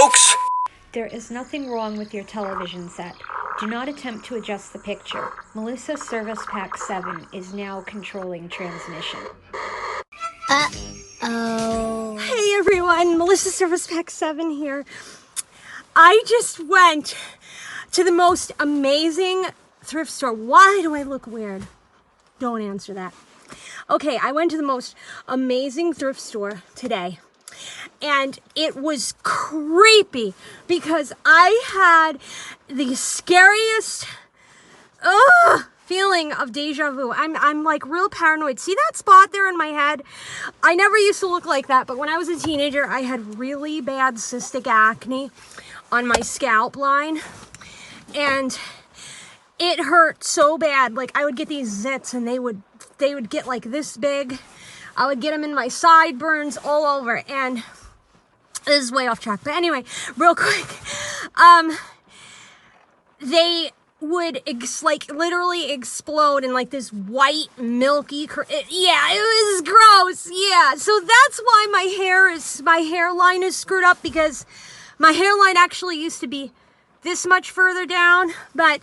folks. There is nothing wrong with your television set. Do not attempt to adjust the picture. Melissa Service Pack 7 is now controlling transmission. Uh-oh. Hey everyone, Melissa Service Pack 7 here. I just went to the most amazing thrift store. Why do I look weird? Don't answer that. Okay, I went to the most amazing thrift store today. And it was creepy because I had the scariest feeling of deja vu. I'm like real paranoid. See that spot there in my head? I never used to look like that, but when I was a teenager, I had really bad cystic acne on my scalp line. And it hurt so bad. Like I would get these zits and they would get like this big. I would get them in my sideburns all over, and this is way off track, but anyway, real quick, they would literally explode in like this white milky yeah, it was gross. Yeah, so that's why my hairline is screwed up, because my hairline actually used to be this much further down, but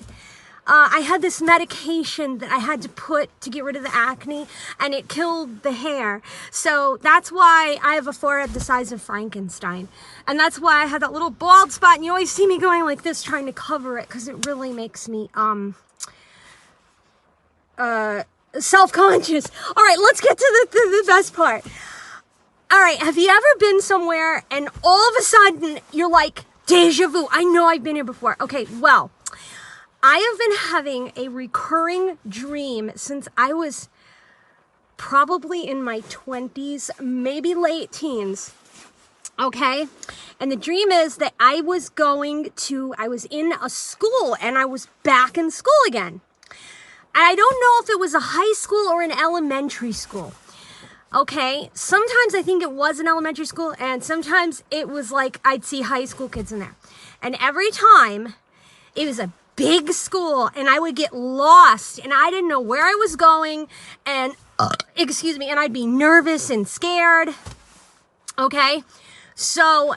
I had this medication that I had to put to get rid of the acne, and it killed the hair. So that's why I have a forehead the size of Frankenstein. And that's why I had that little bald spot, and you always see me going like this trying to cover it, because it really makes me self-conscious. All right, let's get to the best part. All right, have you ever been somewhere and all of a sudden you're like, deja vu, I know I've been here before. Okay, well, I have been having a recurring dream since I was probably in my 20s, maybe late teens, okay? And the dream is that I was in a school and I was back in school again. And I don't know if it was a high school or an elementary school, okay? Sometimes I think it was an elementary school, and sometimes it was like I'd see high school kids in there. And every time it was a big school, and I would get lost, and I didn't know where I was going, and excuse me, and I'd be nervous and scared. Okay, so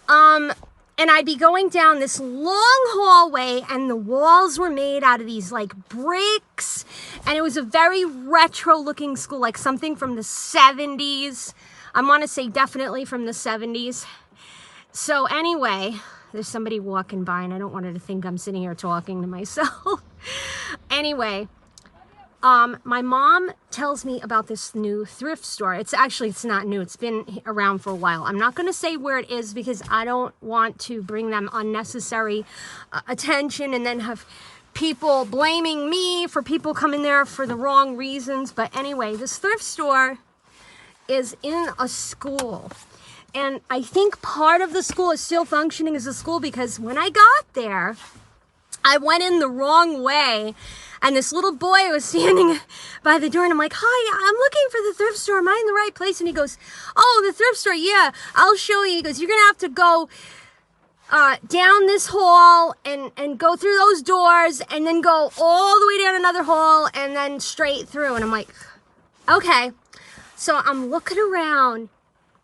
and I'd be going down this long hallway, and the walls were made out of these like bricks, and it was a very retro looking school, like something from the 70s. I want to say definitely from the 70s. So anyway, there's somebody walking by, and I don't want her to think I'm sitting here talking to myself. Anyway, my mom tells me about this new thrift store. It's not new. It's been around for a while. I'm not going to say where it is because I don't want to bring them unnecessary attention and then have people blaming me for people coming there for the wrong reasons. But anyway, this thrift store is in a school. And I think part of the school is still functioning as a school, because when I got there, I went in the wrong way, and this little boy was standing by the door, and I'm like, hi, I'm looking for the thrift store. Am I in the right place? And he goes, oh, the thrift store, yeah, I'll show you. He goes, you're going to have to go down this hall and go through those doors, and then go all the way down another hall, and then straight through. And I'm like, okay. So I'm looking around,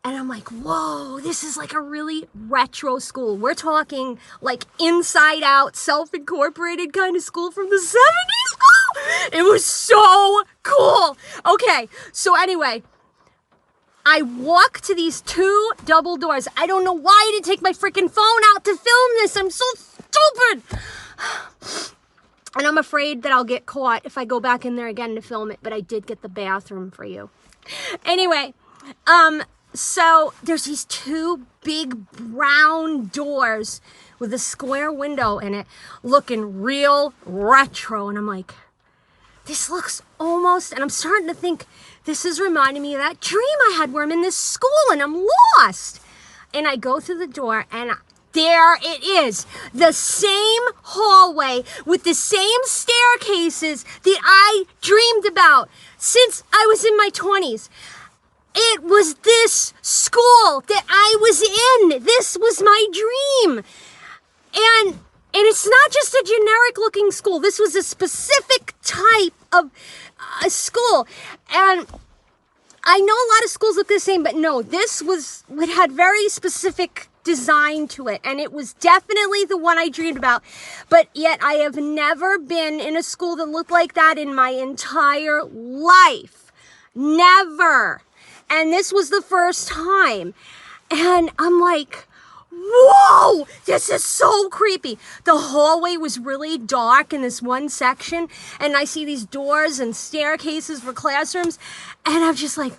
and I'm like, whoa, this is like a really retro school. We're talking like inside out, self-incorporated kind of school from the 70s. Oh, it was so cool. Okay, so anyway, I walk to these two double doors. I don't know why I didn't take my freaking phone out to film this. I'm so stupid. And I'm afraid that I'll get caught if I go back in there again to film it, but I did get the bathroom for you. Anyway, so there's these two big brown doors with a square window in it, looking real retro. And I'm like, this looks almost, and I'm starting to think this is reminding me of that dream I had where I'm in this school and I'm lost. And I go through the door, and there it is, the same hallway with the same staircases that I dreamed about since I was in my 20s. It was this school that I was in. This was my dream. And it's not just a generic looking school. This was a specific type of a school. And I know a lot of schools look the same, but no, it had very specific design to it, and it was definitely the one I dreamed about. But yet I have never been in a school that looked like that in my entire life. Never. And this was the first time. And I'm like, whoa, this is so creepy. The hallway was really dark in this one section, and I see these doors and staircases for classrooms, and I'm just like,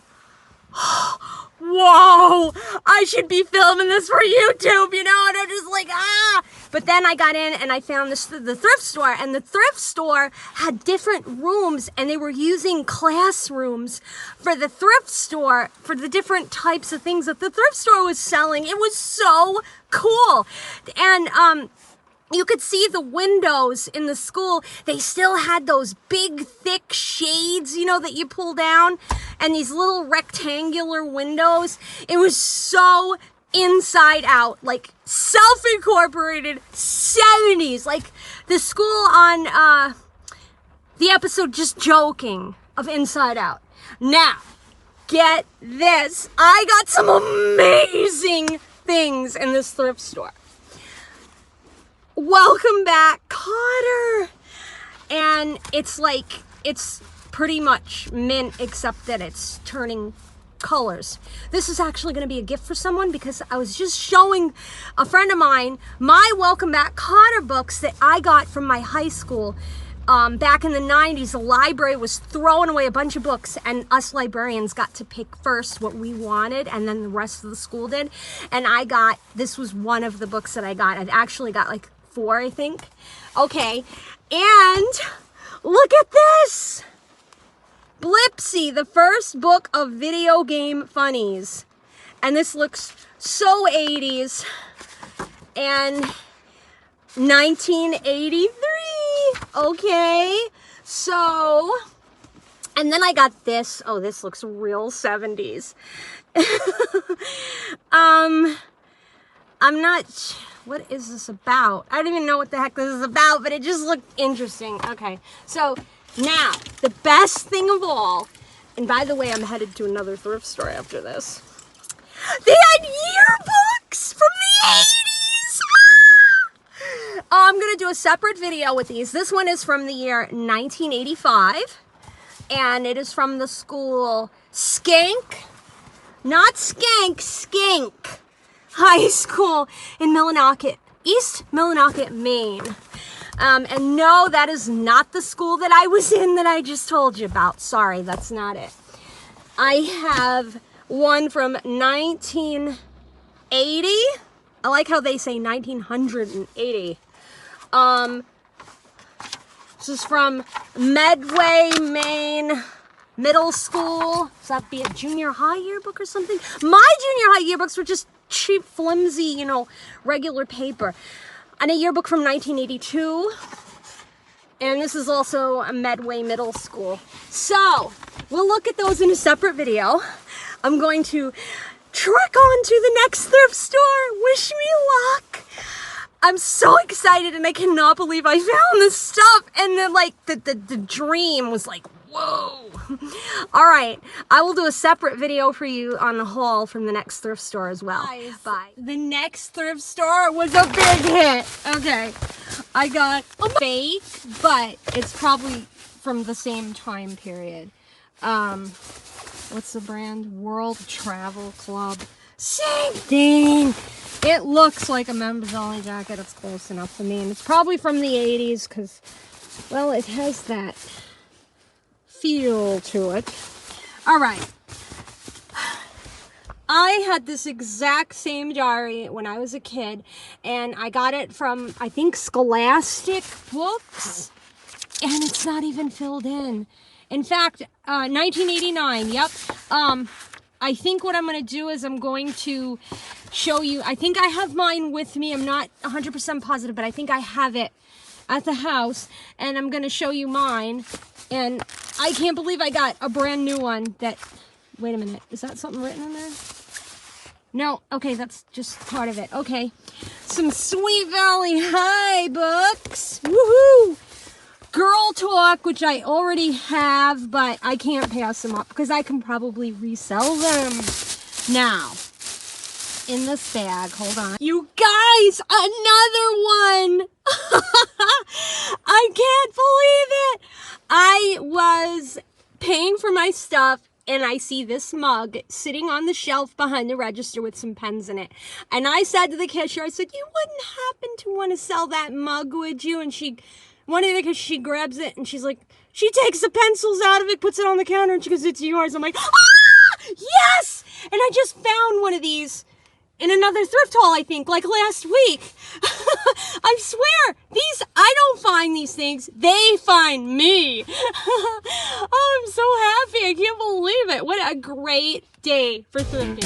whoa, I should be filming this for YouTube, you know, and I'm just like, ah. But then I got in and I found the thrift store, and the thrift store had different rooms, and they were using classrooms for the thrift store, for the different types of things that the thrift store was selling. It was so cool. And, you could see the windows in the school. They still had those big, thick shades, you know, that you pull down, and these little rectangular windows. It was so inside out, like self-incorporated 70s, like the school on the episode Just Joking of Inside Out. Now, get this. I got some amazing things in this thrift store. Welcome back, Cotter. And it's like, it's pretty much mint, except that it's turning colors. This is actually going to be a gift for someone, because I was just showing a friend of mine my Welcome Back, Cotter books that I got from my high school. Back in the 90s, the library was throwing away a bunch of books, and us librarians got to pick first what we wanted, and then the rest of the school did. And this was one of the books that I got. I've actually got like 4, I think. Okay, and look at this! Blipsy, the first book of video game funnies. And this looks so 80s. And 1983. Okay, so, and then I got this. Oh, this looks real 70s. I'm not, what is this about? I don't even know what the heck this is about, but it just looked interesting. Okay, so now, the best thing of all, and by the way, I'm headed to another thrift store after this. They had yearbooks from the 80s! I'm going to do a separate video with these. This one is from the year 1985, and it is from the school not Skank, Skink High School in Millinocket, East Millinocket, Maine. And no, that is not the school that I was in that I just told you about. Sorry, that's not it. I have one from 1980. I like how they say 1980. This is from Medway, Maine Middle School. So that'd be a junior high yearbook or something. My junior high yearbooks were just cheap, flimsy, you know, regular paper. And a yearbook from 1982. And this is also a Medway Middle School. So, we'll look at those in a separate video. I'm going to trek on to the next thrift store. Wish me luck. I'm so excited, and I cannot believe I found this stuff. And then, like, the dream was like, whoa. All right, I will do a separate video for you on the haul from the next thrift store as well. Bye. The next thrift store was a big hit. Okay, I got a fake, but it's probably from the same time period. What's the brand? World Travel Club. Same thing. It looks like a members only jacket. It's close enough for me, and it's probably from the 80s because, well, it has that feel to it. All right. I had this exact same diary when I was a kid, and I got it from, I think, Scholastic Books, and it's not even filled in. In fact, 1989, yep. I think what I'm going to do is I'm going to show you, I think I have mine with me. I'm not 100% positive, but I think I have it at the house, and I'm going to show you mine. And I can't believe I got a brand new one that, wait a minute, is that something written in there? No, okay, that's just part of it. Okay, some Sweet Valley High books. Woohoo! Girl Talk, which I already have, but I can't pass them up because I can probably resell them. Now, in this bag. Hold on. You guys, another one. I can't believe it. I was paying for my stuff and I see this mug sitting on the shelf behind the register with some pens in it. And I said to the cashier, I said, you wouldn't happen to want to sell that mug, would you? And she grabs it and she's like, she takes the pencils out of it, puts it on the counter, and she goes, it's yours. I'm like, ah, yes! And I just found one of these in another thrift haul, I think, like last week. I swear, I don't find these things, they find me. Oh, I'm so happy, I can't believe it. What a great day for thrifting.